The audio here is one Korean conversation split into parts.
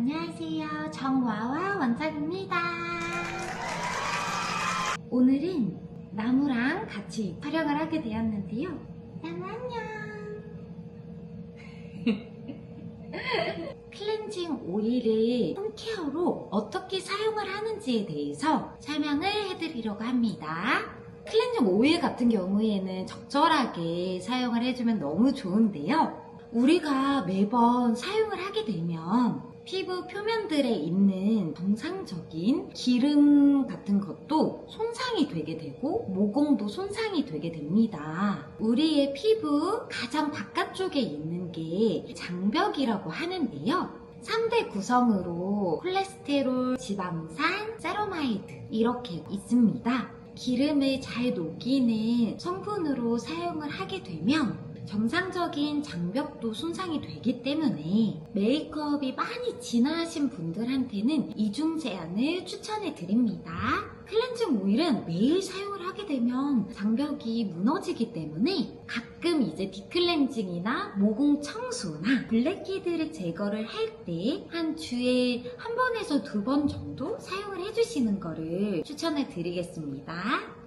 안녕하세요. 정와와 원장입니다. 오늘은 나무랑 같이 촬영을 하게 되었는데요. 나무 안녕. 클렌징 오일을 홈케어로 어떻게 사용을 하는지에 대해서 설명을 해드리려고 합니다. 클렌징 오일 같은 경우에는 적절하게 사용을 해주면 너무 좋은데요. 우리가 매번 사용을 하게 되면 피부 표면들에 있는 정상적인 기름 같은 것도 손상이 되게 되고 모공도 손상이 되게 됩니다. 우리의 피부 가장 바깥쪽에 있는 게 장벽이라고 하는데요. 3대 구성으로 콜레스테롤, 지방산, 세라마이드 이렇게 있습니다. 기름을 잘 녹이는 성분으로 사용을 하게 되면 정상적인 장벽도 손상이 되기 때문에 메이크업이 많이 진하신 분들한테는 이중 세안을 추천해 드립니다. 클렌징 오일은 매일 사용을 하게 되면 장벽이 무너지기 때문에 가끔 이제 딥클렌징이나 모공 청소나 블랙헤드를 제거를 할 때 한 주에 한 번에서 2번 정도 사용을 해주시는 거를 추천해 드리겠습니다.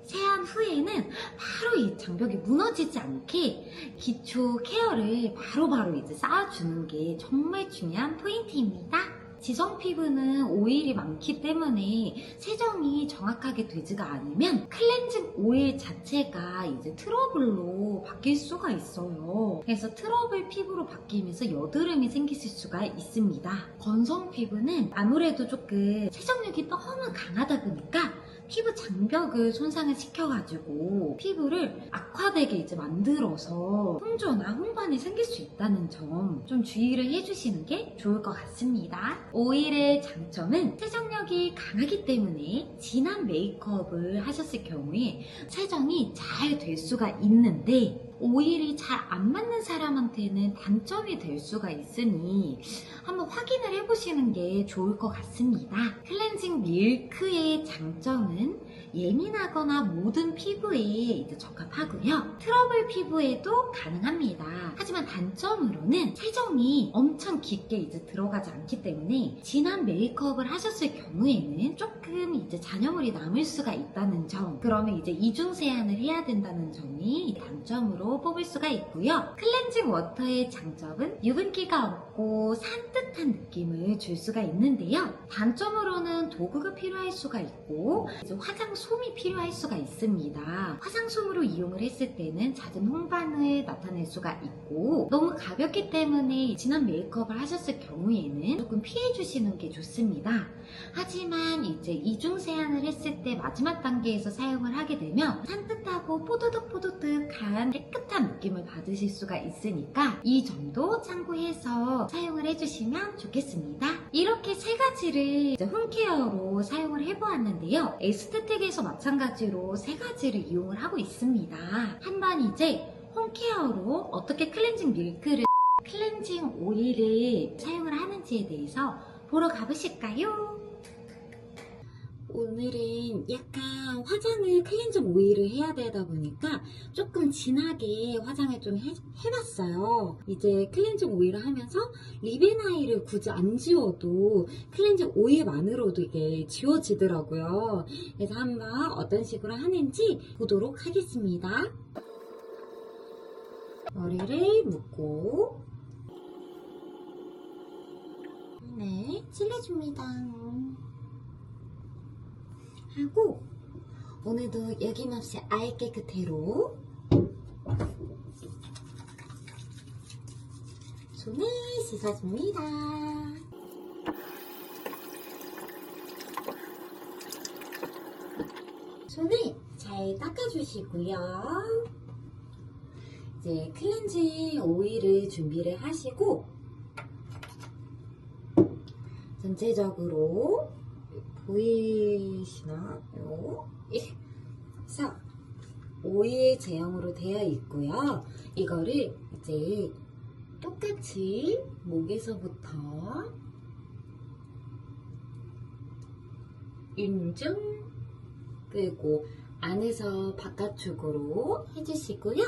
세안 후에는 바로 이 장벽이 무너지지 않게 기초 케어를 바로바로 이제 쌓아주는 게 정말 중요한 포인트입니다. 지성 피부는 오일이 많기 때문에 세정이 정확하게 되지가 않으면 클렌징 오일 자체가 이제 트러블로 바뀔 수가 있어요. 그래서 트러블 피부로 바뀌면서 여드름이 생기실 수가 있습니다. 건성 피부는 아무래도 조금 세정력이 너무 강하다 보니까 피부 장벽을 손상을 시켜가지고 피부를 악화되게 이제 만들어서 홍조나 홍반이 생길 수 있다는 점 좀 주의를 해주시는 게 좋을 것 같습니다. 오일의 장점은 세정력이 강하기 때문에 진한 메이크업을 하셨을 경우에 세정이 잘 될 수가 있는데 오일이 잘 안 맞는 사람한테는 단점이 될 수가 있으니 한번 확인을 해보시는 게 좋을 것 같습니다. 클렌징 밀크의 장점은 예민하거나 모든 피부에 이제 적합하고요. 트러블 피부에도 가능합니다. 하지만 단점으로는 세정이 엄청 깊게 이제 들어가지 않기 때문에 진한 메이크업을 하셨을 경우에는 조금 이제 잔여물이 남을 수가 있다는 점, 그러면 이제 이중 세안을 해야 된다는 점이 단점으로 뽑을 수가 있고요. 클렌징 워터의 장점은 유분기가 없고 산뜻한 느낌을 줄 수가 있는데요. 단점으로는 도구가 필요할 수가 있고 이제 화장솜이 필요할 수가 있습니다. 화장솜으로 이용을 했을 때는 잦은 홍반을 나타낼 수가 있고 너무 가볍기 때문에 진한 메이크업을 하셨을 경우에는 조금 피해 주시는 게 좋습니다. 하지만 이제 이중 세안을 했을 때 마지막 단계에서 사용을 하게 되면 산뜻하고 뽀드득뽀드득한 깨끗한 느낌을 받으실 수가 있으니까 이 점도 참고해서 사용을 해주시면 좋겠습니다. 이렇게 세 가지를 이제 홈케어로 사용을 해보았는데요. 에스테틱에서 마찬가지로 세 가지를 이용을 하고 있습니다. 한번 이제 홈케어로 어떻게 클렌징 밀크를 클렌징 오일을 사용을 하는지에 대해서 보러 가보실까요? 오늘은 약간 화장을 클렌징 오일을 해야 되다 보니까 조금 진하게 화장을 좀 해봤어요. 이제 클렌징 오일을 하면서 립앤 아이를 굳이 안 지워도 클렌징 오일만으로도 이게 지워지더라고요. 그래서 한번 어떤 식으로 하는지 보도록 하겠습니다. 머리를 묶고 네, 칠해줍니다. 하고 오늘도 여김없이 아예 깨끗해로 손을 씻어줍니다. 손을 잘 닦아주시고요. 이제 클렌징 오일을 준비를 하시고 전체적으로 보이시나요? 그래서 오일 제형으로 되어 있고요. 이거를 이제 똑같이 목에서부터 인중 그리고 안에서 바깥쪽으로 해주시고요.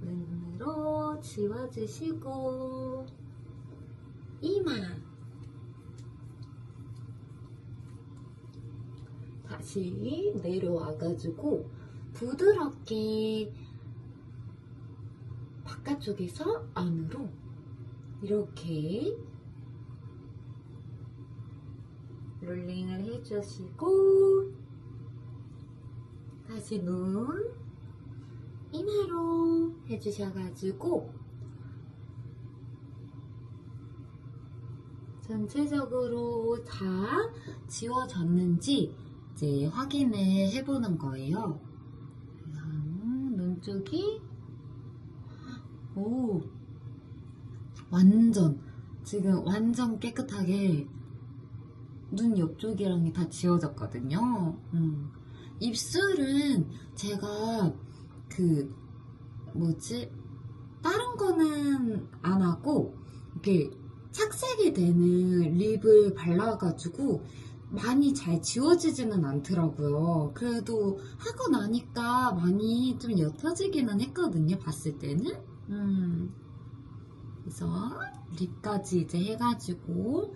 눈으로 지워주시고 이마. 다시 내려와가지고 부드럽게 바깥쪽에서 안으로 이렇게 롤링을 해주시고 다시 눈 이마로 해주셔가지고 전체적으로 다 지워졌는지 이제 확인을 해보는 거예요. 눈 쪽이 지금 완전 깨끗하게 눈 옆쪽이랑 다 지워졌거든요. 입술은 제가 다른 거는 안 하고 이렇게 착색이 되는 립을 발라가지고 많이 잘 지워지지는 않더라고요. 그래도 하고 나니까 많이 좀 옅어지기는 했거든요, 봤을 때는. 그래서 립까지 이제 해가지고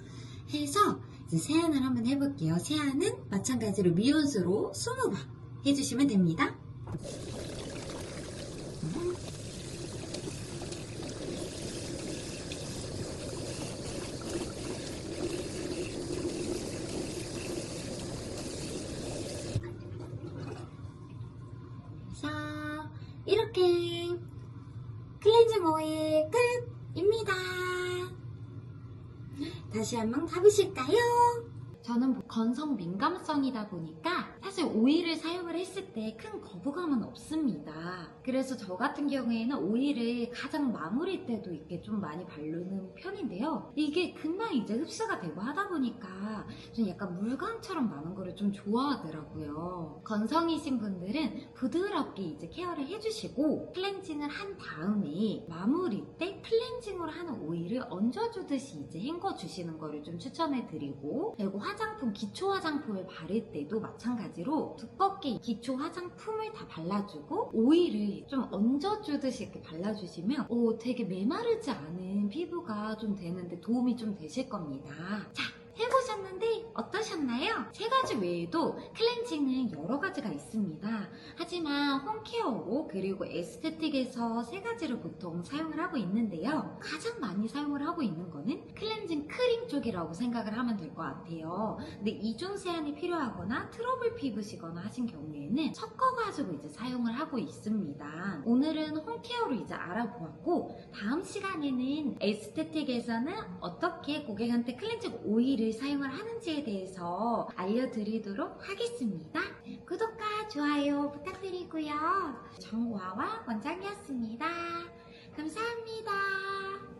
해서 이제 세안을 한번 해볼게요. 세안은 마찬가지로 미온수로 20번 해주시면 됩니다. 자, 이렇게 클렌징 오일 끝입니다. 다시 한번 가보실까요? 저는 건성 민감성이다 보니까 사실 오일을 사용을 했을 때 큰 거부감은 없습니다. 그래서 저 같은 경우에는 오일을 가장 마무리 때도 이렇게 좀 많이 바르는 편인데요. 이게 금방 이제 흡수가 되고 하다 보니까 좀 약간 물광처럼 나는 거를 좀 좋아하더라고요. 건성이신 분들은 부드럽게 이제 케어를 해주시고 클렌징을 한 다음에 마무리 때 클렌징으로 하는 오일을 얹어주듯이 이제 헹궈주시는 거를 좀 추천해드리고, 그리고 화장품, 기초 화장품을 바를 때도 마찬가지로 두껍게 기초 화장품을 다 발라주고 오일을 좀 얹어주듯이 이렇게 발라주시면 되게 메마르지 않은 피부가 좀 되는데 도움이 좀 되실 겁니다. 자, 해보셨는데 어떠셨나요? 세 가지 외에도 클렌징은 여러 가지가 있습니다. 하지만 홈케어로 그리고 에스테틱에서 세 가지를 보통 사용을 하고 있는데요. 가장 많이 사용을 하고 있는 거는 클렌징 크림 쪽이라고 생각을 하면 될 것 같아요. 근데 이중 세안이 필요하거나 트러블 피부시거나 하신 경우에는 섞어가지고 이제 사용을 하고 있습니다. 오늘은 홈케어로 이제 알아보았고, 다음 시간에는 에스테틱에서는 어떻게 고객한테 클렌징 오일을 사용을 하는지에 대해서 알려드리도록 하겠습니다. 구독과 좋아요 부탁드리고요. 정화와 원장이었습니다. 감사합니다.